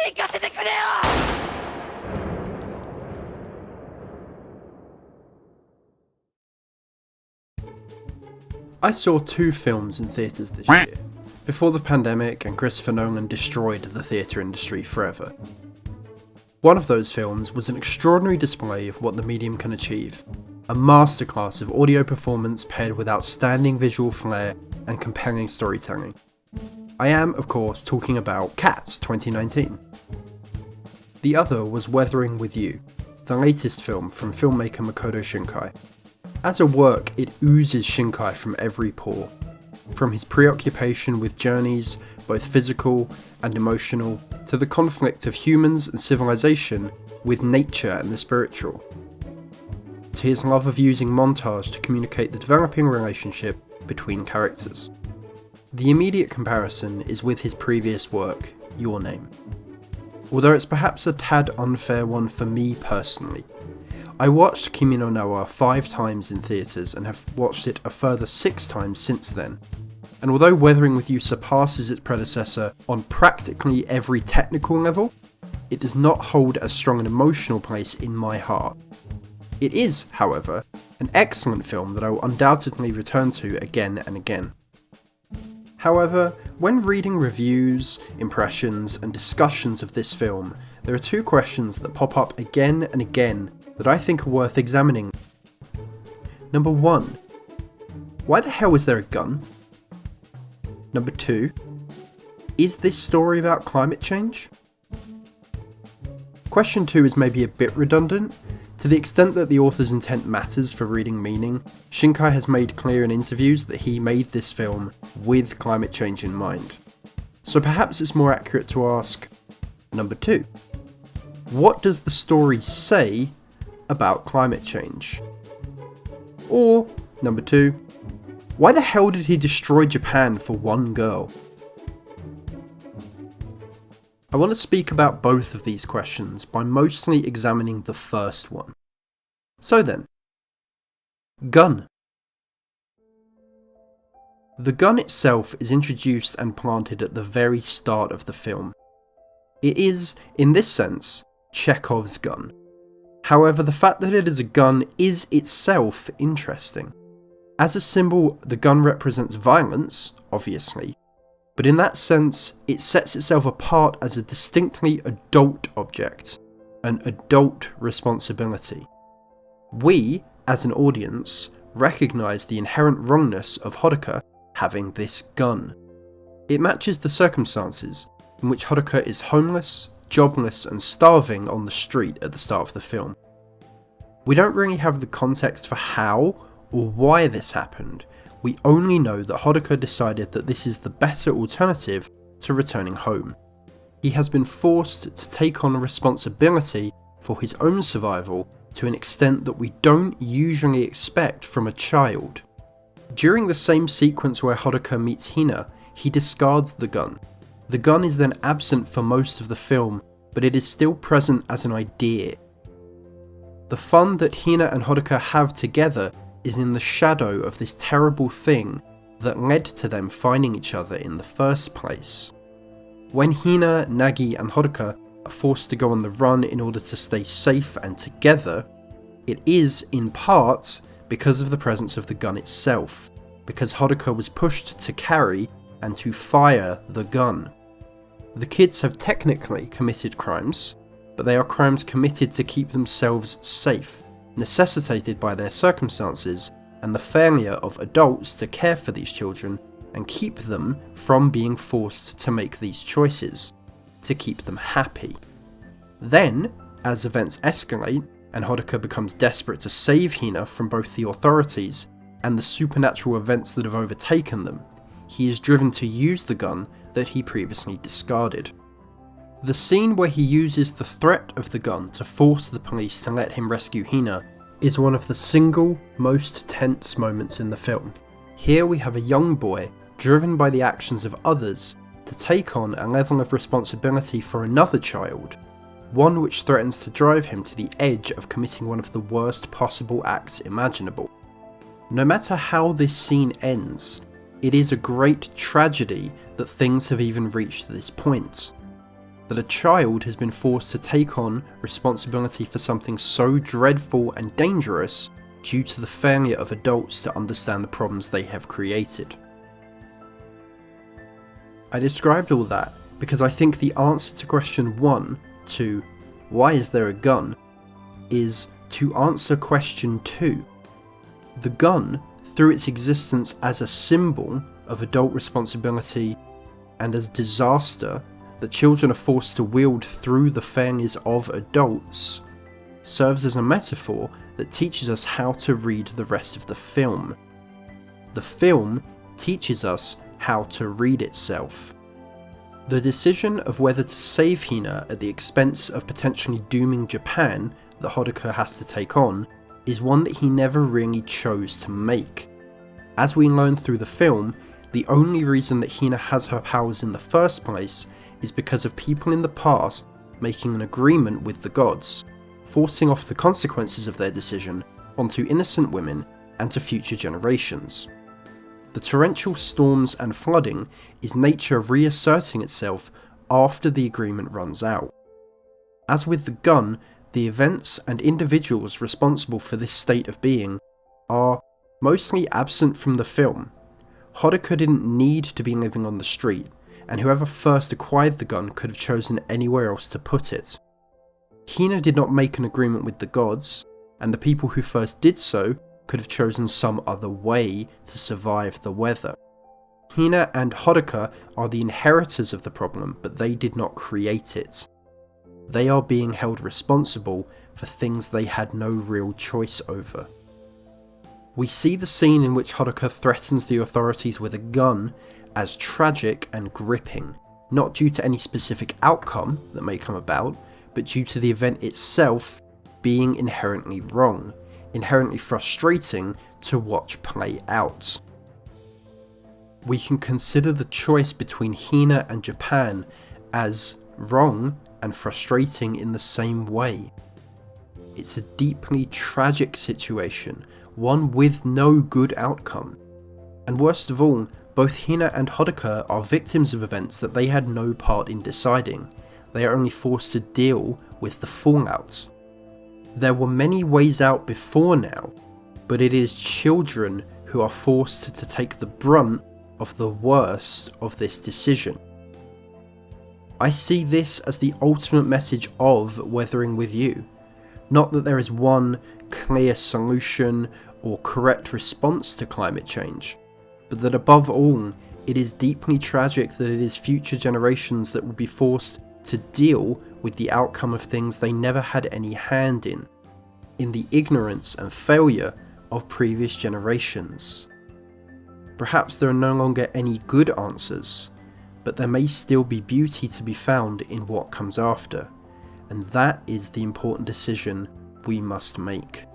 行かせてくれよ。 I saw 2 films in theatres this year, before the pandemic and Christopher Nolan destroyed the theatre industry forever. One of those films was an extraordinary display of what the medium can achieve, a masterclass of audio performance paired with outstanding visual flair and compelling storytelling. I am, of course, talking about Cats 2019. The other was Weathering with You, the latest film from filmmaker Makoto Shinkai. As a work, it oozes Shinkai from every pore, from his preoccupation with journeys, both physical and emotional, to the conflict of humans and civilization with nature and the spiritual, to his love of using montage to communicate the developing relationship between characters. The immediate comparison is with his previous work, Your Name. Although it's perhaps a tad unfair one for me personally. I watched Kimi no Na wa 5 times in theatres and have watched it a further 6 times since then, and although Weathering with You surpasses its predecessor on practically every technical level, it does not hold as strong an emotional place in my heart. It is, however, an excellent film that I will undoubtedly return to again and again. However, when reading reviews, impressions, and discussions of this film, there are 2 questions that pop up again and again that I think are worth examining. Number 1. Why the hell is there a gun? Number 2. Is this story about climate change? Question 2 is maybe a bit redundant. To the extent that the author's intent matters for reading meaning, Shinkai has made clear in interviews that he made this film with climate change in mind. So perhaps it's more accurate to ask, number 2. What does the story say about climate change? Or, number 2, why the hell did he destroy Japan for one girl? I want to speak about both of these questions by mostly examining the first one. So then, gun. The gun itself is introduced and planted at the very start of the film. It is, in this sense, Chekhov's gun. However, the fact that it is a gun is itself interesting. As a symbol, the gun represents violence, obviously, but in that sense, it sets itself apart as a distinctly adult object, an adult responsibility. We, as an audience, recognise the inherent wrongness of Hodoka having this gun. It matches the circumstances in which Hodoka is homeless, jobless and starving on the street at the start of the film. We don't really have the context for how or why this happened, we only know that Hodoka decided that this is the better alternative to returning home. He has been forced to take on responsibility for his own survival to an extent that we don't usually expect from a child. During the same sequence where Hodoka meets Hina, he discards the gun. The gun is then absent for most of the film, but it is still present as an idea. The fun that Hina and Hodoka have together is in the shadow of this terrible thing that led to them finding each other in the first place. When Hina, Nagi and Hodoka are forced to go on the run in order to stay safe and together, it is, in part, because of the presence of the gun itself, because Hodoka was pushed to carry and to fire the gun. The kids have technically committed crimes, but they are crimes committed to keep themselves safe, necessitated by their circumstances and the failure of adults to care for these children and keep them from being forced to make these choices, to keep them happy. Then, as events escalate and Hodoka becomes desperate to save Hina from both the authorities and the supernatural events that have overtaken them, he is driven to use the gun that he previously discarded. The scene where he uses the threat of the gun to force the police to let him rescue Hina is one of the single most tense moments in the film. Here we have a young boy driven by the actions of others to take on a level of responsibility for another child, one which threatens to drive him to the edge of committing one of the worst possible acts imaginable. No matter how this scene ends, it is a great tragedy that things have even reached this point. that a child has been forced to take on responsibility for something so dreadful and dangerous due to the failure of adults to understand the problems they have created. I described all that because I think the answer to question 1, to why is there a gun, is to answer question 2. The gun, through its existence as a symbol of adult responsibility and as disaster that children are forced to wield through the failures of adults, serves as a metaphor that teaches us how to read the rest of the film. The film teaches us how to read itself. The decision of whether to save Hina at the expense of potentially dooming Japan that Hodoka has to take on is one that he never really chose to make. As we learn through the film, the only reason that Hina has her powers in the first place is because of people in the past making an agreement with the gods, forcing off the consequences of their decision onto innocent women and to future generations. The torrential storms and flooding is nature reasserting itself after the agreement runs out. As with the gun, the events and individuals responsible for this state of being are mostly absent from the film. Hodoka didn't need to be living on the street, and whoever first acquired the gun could have chosen anywhere else to put it. Hina did not make an agreement with the gods, and the people who first did so could have chosen some other way to survive the weather. Hina and Hodoka are the inheritors of the problem, but they did not create it. They are being held responsible for things they had no real choice over. We see the scene in which Hodoka threatens the authorities with a gun as tragic and gripping, not due to any specific outcome that may come about, but due to the event itself being inherently wrong, inherently frustrating to watch play out. We can consider the choice between Hina and Japan as wrong and frustrating in the same way. It's a deeply tragic situation, one with no good outcome. And worst of all, both Hina and Hodoka are victims of events that they had no part in deciding. They are only forced to deal with the fallout. There were many ways out before now, but it is children who are forced to take the brunt of the worst of this decision. I see this as the ultimate message of Weathering With You. Not that there is one clear solution or correct response to climate change, but that above all, it is deeply tragic that it is future generations that will be forced to deal with the outcome of things they never had any hand in the ignorance and failure of previous generations. Perhaps there are no longer any good answers, but there may still be beauty to be found in what comes after, and that is the important decision we must make.